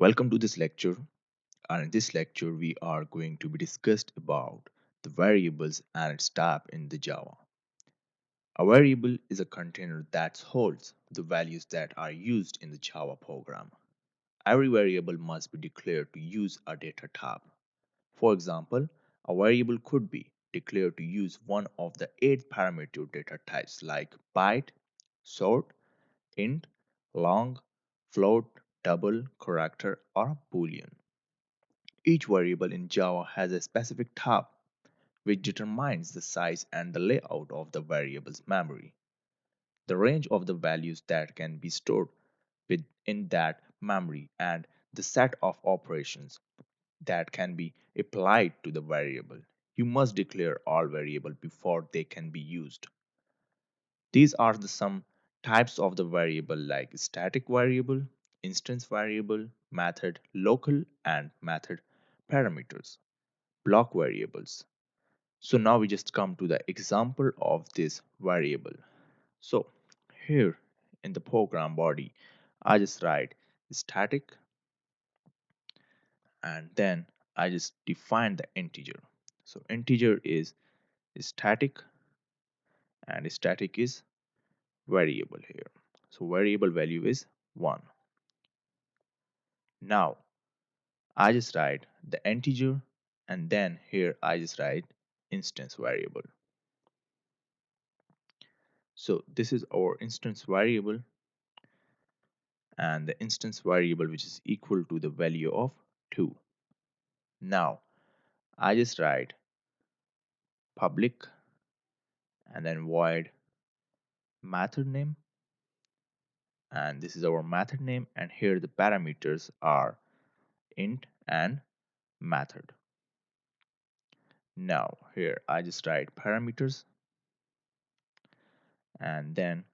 Welcome to this lecture. And in this lecture, we are going to be discussed about the variables and its type in the Java. A variable is a container that holds the values that are used in the Java program. Every variable must be declared to use a data type. For example, a variable could be declared to use one of the 8 parameter data types like byte, short, int, long, float, double, character, or boolean. Each variable in Java has a specific type which determines the size and the layout of the variable's memory. The range of the values that can be stored within that memory and the set of operations that can be applied to the variable. You must declare all variables before they can be used. These are the some types of the variable like static variable, instance variable, method local and method parameters, block variables. So now we just come to the example of this variable. So here in the program body, I just write static and then I just define the integer. So integer is static and static is variable here. So variable value is 1. Now I just write the integer and then here I just write instance variable. So this is our instance variable and the instance variable which is equal to the value of 2. Now I just write public and then void method name, and this is our method name, and here the parameters are int and method. Now here I just write parameters and then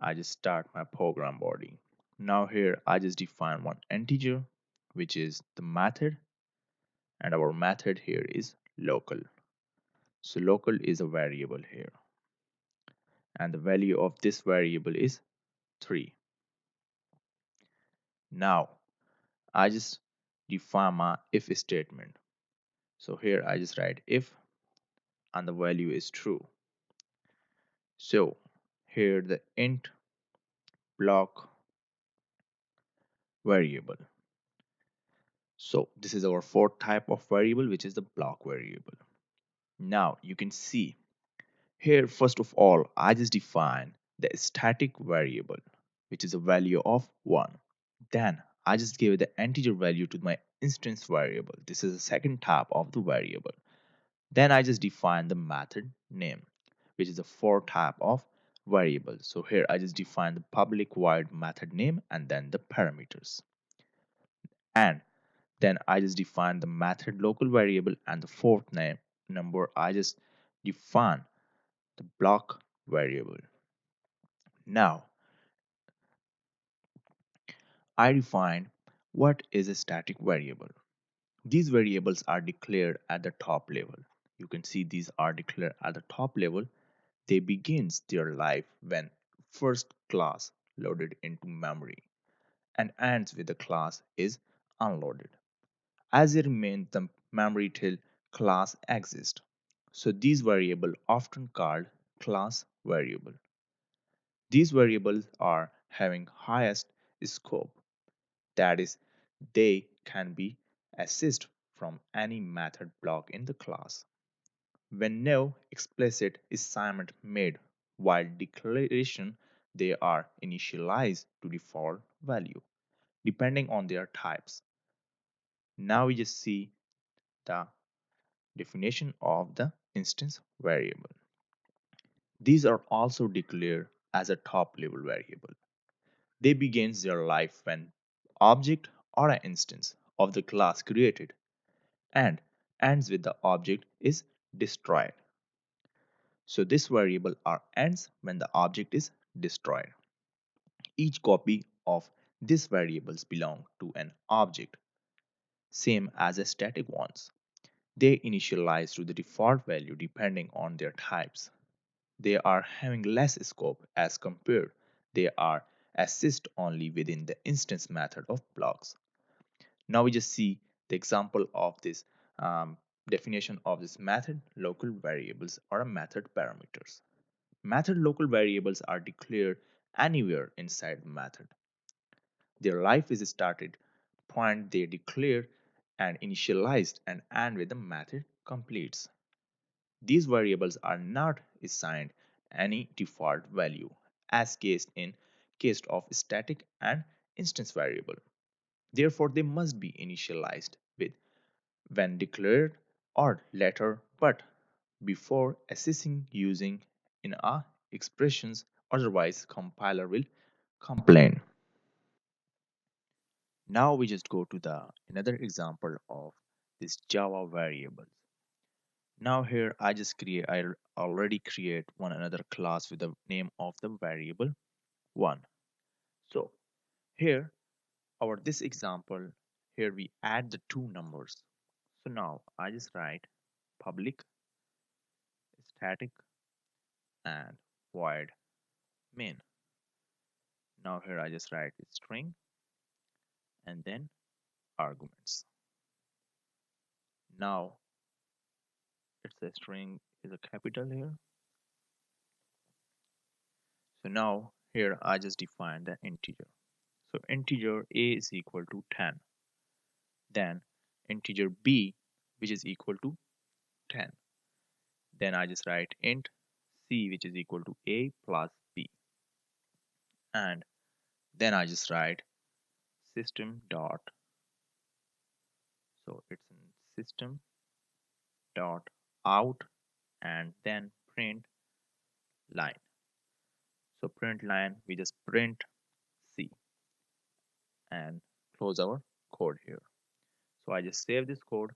I just start my program body. Now here I just define one integer which is the method, and our method here is local. So local is a variable here and the value of this variable is 3. Now I just define my if statement. So here I just write if and the value is true. So here the int block variable. So this is our fourth type of variable which is the block variable. Now you can see here first of all I just define the static variable which is a value of 1. Then I just give the integer value to my instance variable. This is the second type of the variable. Then I just define the method name, which is the fourth type of variable. So here I just define the public void method name and then the parameters. And then I just define the method local variable and the fourth name number I just define the block variable. Now I define what is a static variable. These variables are declared at the top level. You can see these are declared at the top level. They begins their life when first class loaded into memory and ends with the class is unloaded. As it remains the memory till class exists. So these variables often called class variable. These variables are having highest scope. That is, they can be accessed from any method block in the class. When no explicit assignment made while declaration, they are initialized to default value depending on their types. Now we just see the definition of the instance variable. These are also declared as a top level variable. They begin their life when object or an instance of the class created and ends with the object is destroyed. So this variable are ends when the object is destroyed. Each copy of these variables belong to an object, same as a static ones. They initialize to the default value depending on their types. They are having less scope as compared. They are assist only within the instance method of blocks. Now we just see the example of this definition of this method local variables or a method parameters. Method local variables are declared anywhere inside the method. Their life is started point they declare and initialized and end with the method completes. These variables are not assigned any default value as case of static and instance variable. Therefore, they must be initialized with when declared or later but before assessing using in a expressions, otherwise compiler will complain. Now we just go to the another example of this Java variables. Now here I already create one another class with the name of the variable 1. So here our this example, here we add the two numbers. So now I just write public static and void main. Now here I just write string and then arguments. Now it's a string is a capital here. So now here I just define the integer. So integer a is equal to 10. Then integer b which is equal to 10. Then I just write int c which is equal to a plus b. And then I just write system dot, so it's in system dot out and then print line. So print line we just print c and close our code here. So I just save this code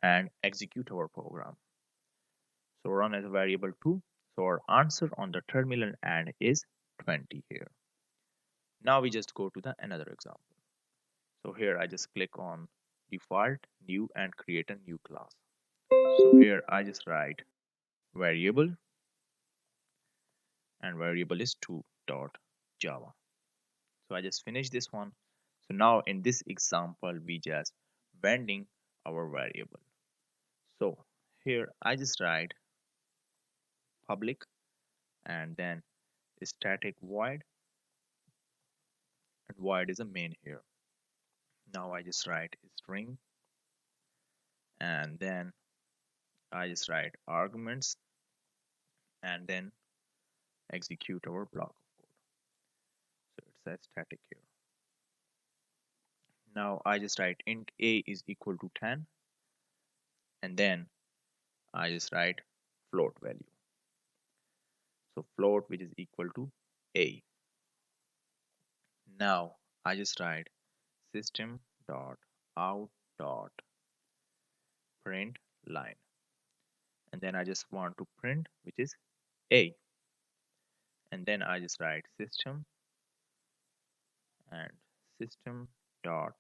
and execute our program. So run as a variable 2. So our answer on the terminal end is 20 here. Now we just go to the another example. So here I just click on default new and create a new class. So here I just write variable and variable is 2.java. So I just finish this one. So now in this example we just bending our variable. So here I just write public and then static void, and void is a main here. Now I just write string and then I just write arguments and then execute our block of code. So it says static here. Now I just write int a is equal to 10 and then I just write float value. So float which is equal to a. Now I just write system dot out dot print line and then I just want to print which is a, and then I just write system and system dot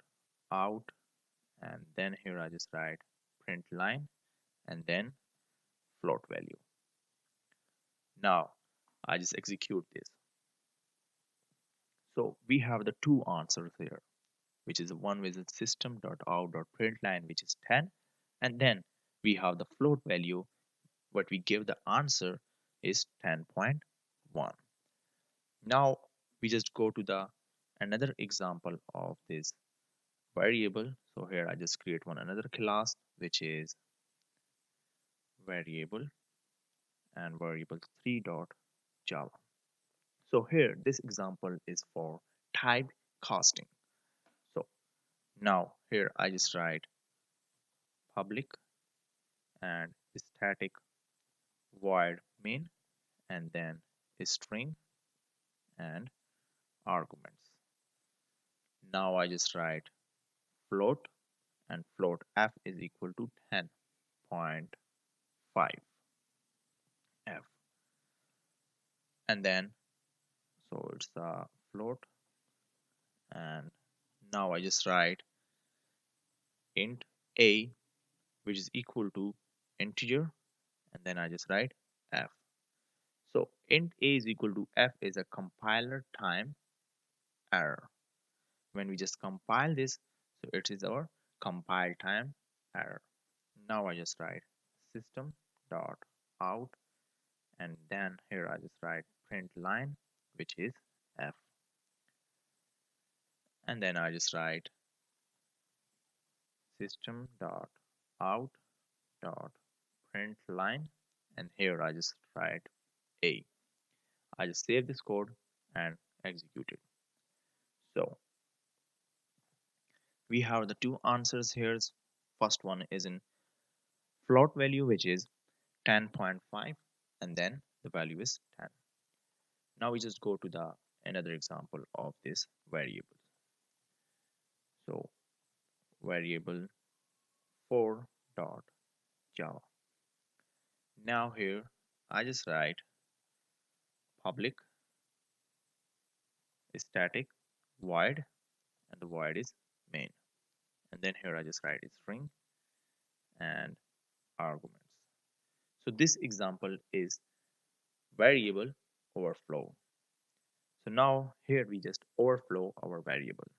out and then here I just write print line and then float value. Now I just execute this. So we have the two answers here, which is one with system dot out dot print line which is 10, and then we have the float value. What we give the answer is 10.1. Now we just go to the another example of this variable. So here I just create one another class which is variable and variable 3.java. So here this example is for type casting. So now here I just write public and static void main and then string and arguments. Now I just write float and float f is equal to 10.5 f, and then so it's a float, and now I just write int a which is equal to integer and then I just write f. So int a is equal to f is a compiler time error. when we just compile this, so it is our compile time error. Now I just write system dot out, and then here I just write print line, which is f, and then I just write system dot out dot print line, and here I just write a. I just save this code and execute it. So we have the two answers here. First one is in float value, which is 10.5, and then the value is 10. Now we just go to the another example of this variable. So variable 4 dot java. Now here I just write public static void, and the void is main, and then here I just write string and arguments. So this example is variable overflow. So now here we just overflow our variable.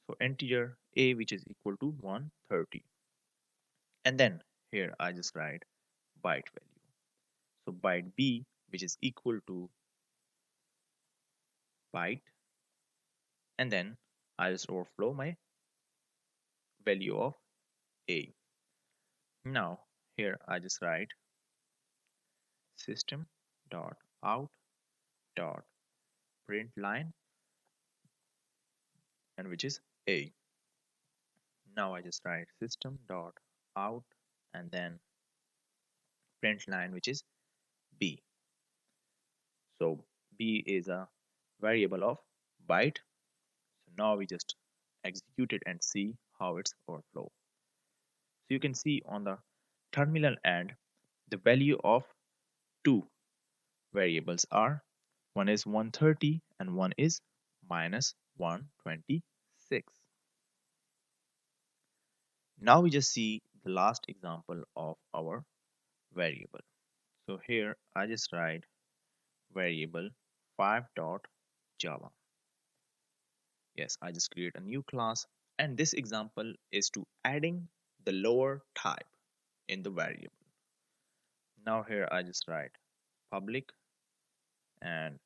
So integer a, which is equal to 130, and then here I just write byte value. So byte b, which is equal to byte, and then I just overflow my value of a. Now here I just write system dot out dot print line, and which is a. Now I just write system dot out and then print line, which is b. So b is a variable of byte. So now we just execute it and see how it's overflow. So you can see on the terminal end the value of two variables are, one is 130 and one is minus 126. Now we just see the last example of our variable. So here I just write variable 5 dot java. Yes, I just create a new class, and this example is to adding the lower type in the variable. Now here I just write public and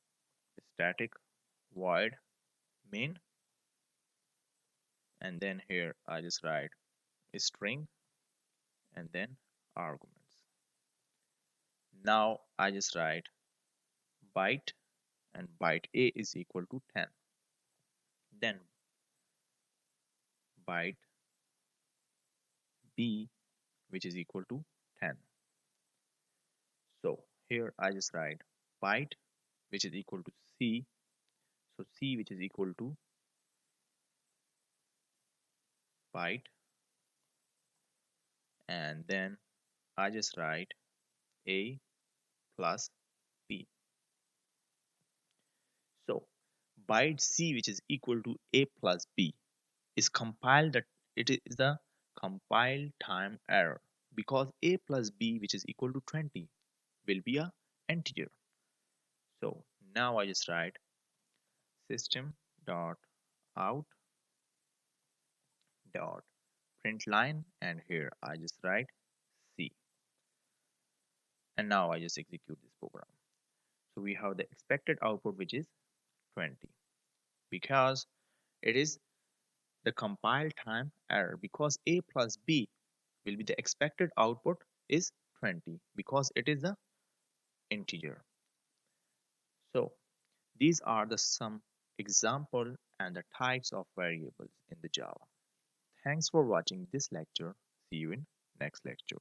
static void main, and then here I just write a string and then arguments. Now I just write byte, and byte a is equal to 10, then byte b, which is equal to 10. So here I just write byte, which is equal to c, so c, which is equal to byte, and then I just write a plus b. So byte c, which is equal to a plus b, is compiled that it is the compile time error, because a plus b, which is equal to 20, will be a integer. So now I just write system dot out dot print line, and here I just write c, and now I just execute this program. So we have the expected output, which is 20, because it is the compile time error, because a plus b will be the expected output is 20, because it is the integer. So these are the some example and the types of variables in the Java. Thanks for watching this lecture. See you in next lecture.